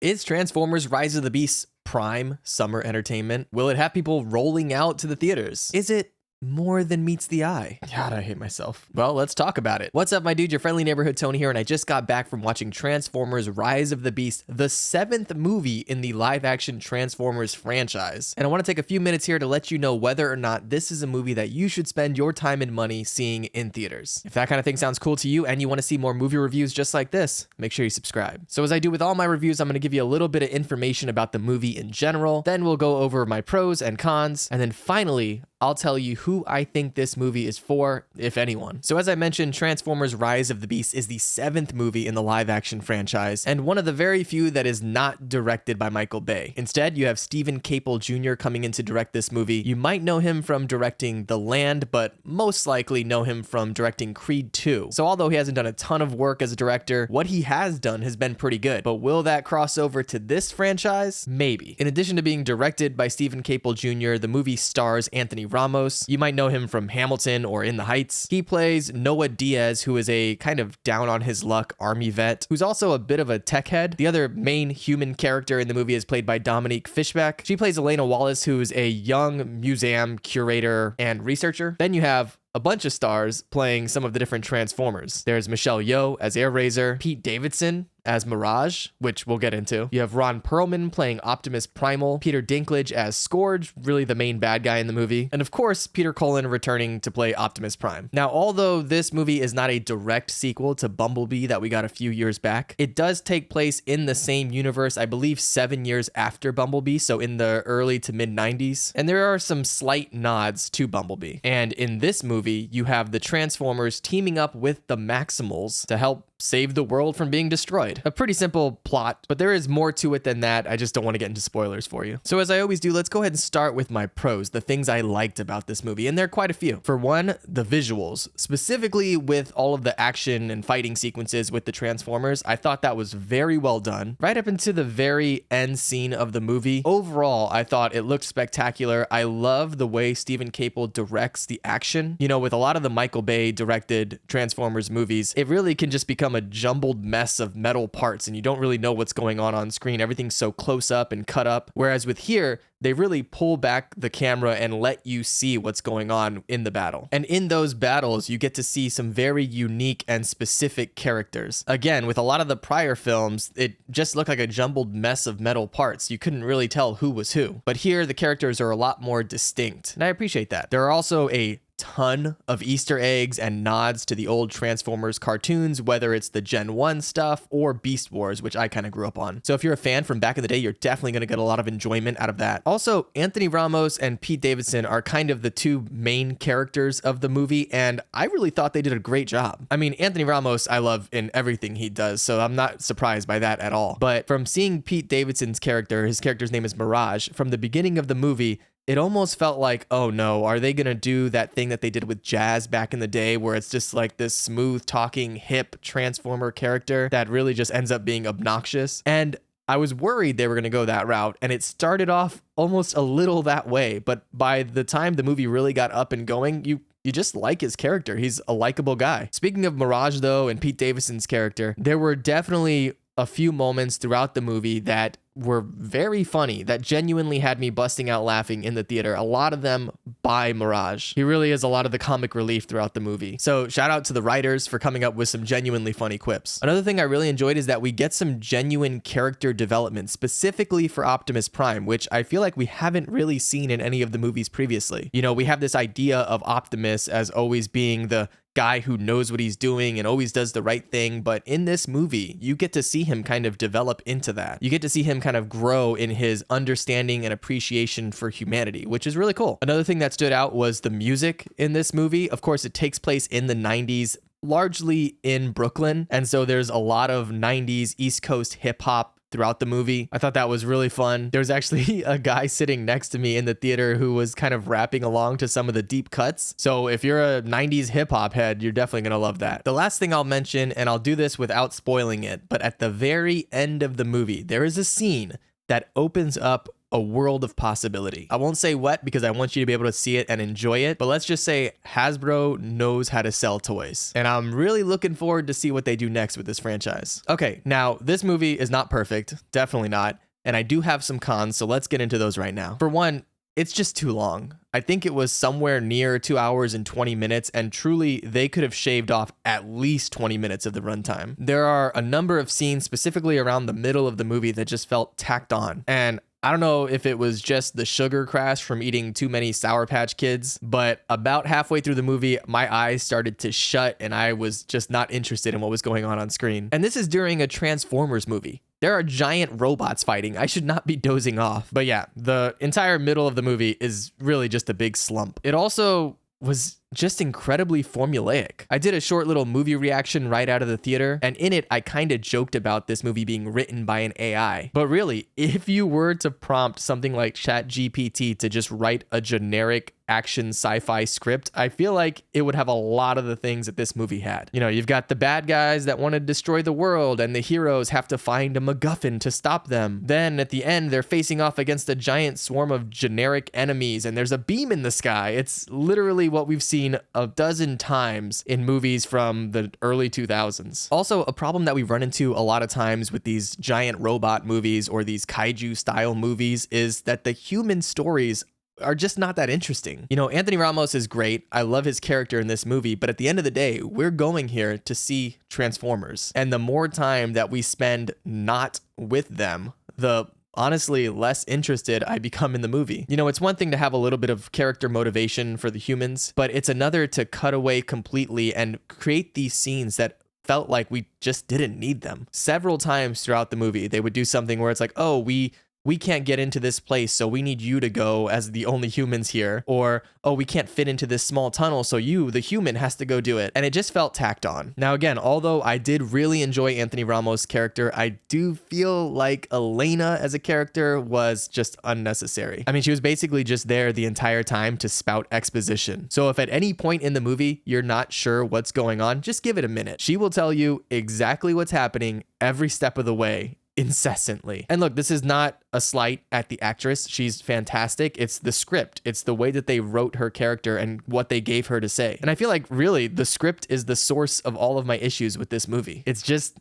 Is Transformers Rise of the Beasts prime summer entertainment? Will it have people rolling out to the theaters? Is it more than meets the eye? God, I hate myself. Well, let's talk about it. What's up, my dude? Your friendly neighborhood Tony here, and I just got back from watching Transformers Rise of the Beast, the 7th movie in the live-action Transformers franchise. And I want to take a few minutes here to let you know whether or not this is a movie that you should spend your time and money seeing in theaters. If that kind of thing sounds cool to you and you want to see more movie reviews just like this, make sure you subscribe. So as I do with all my reviews, I'm going to give you a little bit of information about the movie in general, then we'll go over my pros and cons, and then finally, I'll tell you who I think this movie is for, if anyone. So as I mentioned, Transformers Rise of the Beast is the 7th movie in the live-action franchise, and one of the very few that is not directed by Michael Bay. Instead, you have Stephen Caple Jr. coming in to direct this movie. You might know him from directing The Land, but most likely know him from directing Creed 2. So although he hasn't done a ton of work as a director, what he has done has been pretty good. But will that cross over to this franchise? Maybe. In addition to being directed by Stephen Caple Jr., the movie stars Anthony Ramos. You might know him from Hamilton or In the Heights. He plays Noah Diaz, who is a kind of down on his luck army vet, who's also a bit of a tech head. The other main human character in the movie is played by Dominique Fishback. She plays Elena Wallace, who is a young museum curator and researcher. Then you have a bunch of stars playing some of the different Transformers. There's Michelle Yeoh as Air Razor, Pete Davidson as Mirage, which we'll get into. You have Ron Perlman playing Optimus Primal, Peter Dinklage as Scourge, really the main bad guy in the movie, and of course, Peter Cullen returning to play Optimus Prime. Now, although this movie is not a direct sequel to Bumblebee that we got a few years back, it does take place in the same universe, I believe 7 years after Bumblebee, so in the early to mid 90s, and there are some slight nods to Bumblebee. And in this movie, you have the Transformers teaming up with the Maximals to help save the world from being destroyed. A pretty simple plot, but there is more to it than that. I just don't want to get into spoilers for you. So as I always do, let's go ahead and start with my pros, the things I liked about this movie, and there are quite a few. For one, the visuals, specifically with all of the action and fighting sequences with the Transformers, I thought that was very well done. Right up into the very end scene of the movie, overall, I thought it looked spectacular. I love the way Stephen Caple directs the action. You know, with a lot of the Michael Bay directed Transformers movies, it really can just become a jumbled mess of metal parts and you don't really know what's going on screen. Everything's so close up and cut up. Whereas with here, they really pull back the camera and let you see what's going on in the battle. And in those battles, you get to see some very unique and specific characters. Again, with a lot of the prior films, it just looked like a jumbled mess of metal parts. You couldn't really tell who was who. But here, the characters are a lot more distinct, and I appreciate that. There are also a ton of Easter eggs and nods to the old Transformers cartoons, whether it's the Gen 1 stuff or Beast Wars, which I kind of grew up on. So if you're a fan from back in the day, you're definitely going to get a lot of enjoyment out of that. Also, Anthony Ramos and Pete Davidson are kind of the two main characters of the movie, and I really thought they did a great job. I mean, Anthony Ramos, I love in everything he does, so I'm not surprised by that at all. But from seeing Pete Davidson's character, his character's name is Mirage, from the beginning of the movie, it almost felt like, oh no, are they going to do that thing that they did with Jazz back in the day where it's just like this smooth talking hip Transformer character that really just ends up being obnoxious? And I was worried they were going to go that route, and it started off almost a little that way, but by the time the movie really got up and going, you just like his character. He's a likable guy. Speaking of Mirage though, and Pete Davidson's character, there were definitely a few moments throughout the movie that were very funny, that genuinely had me busting out laughing in the theater. A lot of them by Mirage. He really is a lot of the comic relief throughout the movie. So shout out to the writers for coming up with some genuinely funny quips. Another thing I really enjoyed is that we get some genuine character development, specifically for Optimus Prime, which I feel like we haven't really seen in any of the movies previously. You know, we have this idea of Optimus as always being the guy who knows what he's doing and always does the right thing, but in this movie, you get to see him kind of develop into that. You get to see him kind of grow in his understanding and appreciation for humanity, which is really cool. Another thing that stood out was the music in this movie. Of course, it takes place in the 90s, largely in Brooklyn, and so there's a lot of 90s East Coast hip-hop throughout the movie. I thought that was really fun. There was actually a guy sitting next to me in the theater who was kind of rapping along to some of the deep cuts. So if you're a 90s hip hop head, you're definitely going to love that. The last thing I'll mention, and I'll do this without spoiling it, but at the very end of the movie, there is a scene that opens up a world of possibility. I won't say what because I want you to be able to see it and enjoy it, but let's just say Hasbro knows how to sell toys. And I'm really looking forward to see what they do next with this franchise. Okay, now this movie is not perfect, definitely not, and I do have some cons, so let's get into those right now. For one, it's just too long. I think it was somewhere near 2 hours and 20 minutes, and truly, they could have shaved off at least 20 minutes of the runtime. There are a number of scenes specifically around the middle of the movie that just felt tacked on, and I don't know if it was just the sugar crash from eating too many Sour Patch Kids, but about halfway through the movie, my eyes started to shut and I was just not interested in what was going on screen. And this is during a Transformers movie. There are giant robots fighting. I should not be dozing off. But yeah, the entire middle of the movie is really just a big slump. It also was just incredibly formulaic. I did a short little movie reaction right out of the theater, and in it, I kind of joked about this movie being written by an AI. But really, if you were to prompt something like ChatGPT to just write a generic action sci-fi script, I feel like it would have a lot of the things that this movie had. You know, you've got the bad guys that want to destroy the world, and the heroes have to find a MacGuffin to stop them. Then at the end, they're facing off against a giant swarm of generic enemies, and there's a beam in the sky. It's literally what we've seen a dozen times in movies from the early 2000s. Also, a problem that we run into a lot of times with these giant robot movies or these kaiju style movies is that the human stories are just not that interesting. You know, Anthony Ramos is great. I love his character in this movie, but at the end of the day, we're going here to see Transformers. And the more time that we spend not with them, the honestly less interested I become in the movie. You know, it's one thing to have a little bit of character motivation for the humans, but it's another to cut away completely and create these scenes that felt like we just didn't need them. Several times throughout the movie, they would do something where it's like, oh, we can't get into this place, so we need you to go as the only humans here. Or, oh, we can't fit into this small tunnel, so you, the human, has to go do it. And it just felt tacked on. Now, again, although I did really enjoy Anthony Ramos' character, I do feel like Elena as a character was just unnecessary. I mean, she was basically just there the entire time to spout exposition. So if at any point in the movie you're not sure what's going on, just give it a minute. She will tell you exactly what's happening every step of the way, incessantly. And look, this is not a slight at the actress. She's fantastic. It's the script. It's the way that they wrote her character and what they gave her to say. And I feel like really the script is the source of all of my issues with this movie. It's just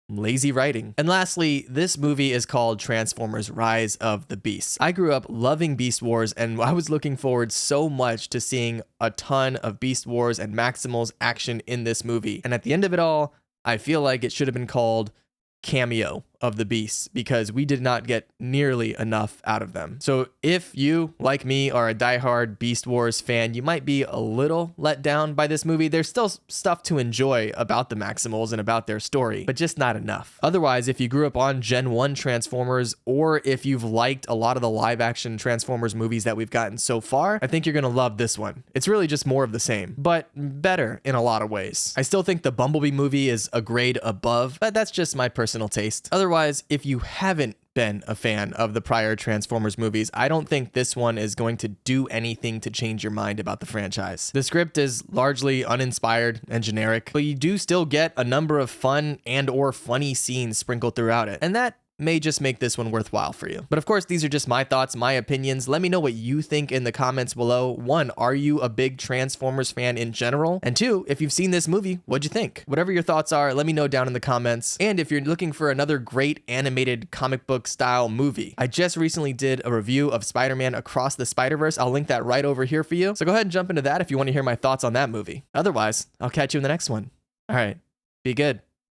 lazy writing. And lastly, this movie is called Transformers: Rise of the Beasts. I grew up loving Beast Wars, and I was looking forward so much to seeing a ton of Beast Wars and Maximals action in this movie. And at the end of it all, I feel like it should have been called Cameo of the Beasts, because we did not get nearly enough out of them. So if you, like me, are a diehard Beast Wars fan, you might be a little let down by this movie. There's still stuff to enjoy about the Maximals and about their story, but just not enough. Otherwise, if you grew up on Gen 1 Transformers, or if you've liked a lot of the live action Transformers movies that we've gotten so far, I think you're gonna love this one. It's really just more of the same, but better in a lot of ways. I still think the Bumblebee movie is a grade above, but that's just my personal taste. Otherwise, if you haven't been a fan of the prior Transformers movies, I don't think this one is going to do anything to change your mind about the franchise. The script is largely uninspired and generic, but you do still get a number of fun and or funny scenes sprinkled throughout it. And that may just make this one worthwhile for you. But of course, these are just my thoughts, my opinions. Let me know what you think in the comments below. 1, are you a big Transformers fan in general? And 2, if you've seen this movie, what'd you think? Whatever your thoughts are, let me know down in the comments. And if you're looking for another great animated comic book style movie, I just recently did a review of Spider-Man Across the Spider-Verse. I'll link that right over here for you. So go ahead and jump into that if you want to hear my thoughts on that movie. Otherwise, I'll catch you in the next one. All right, be good.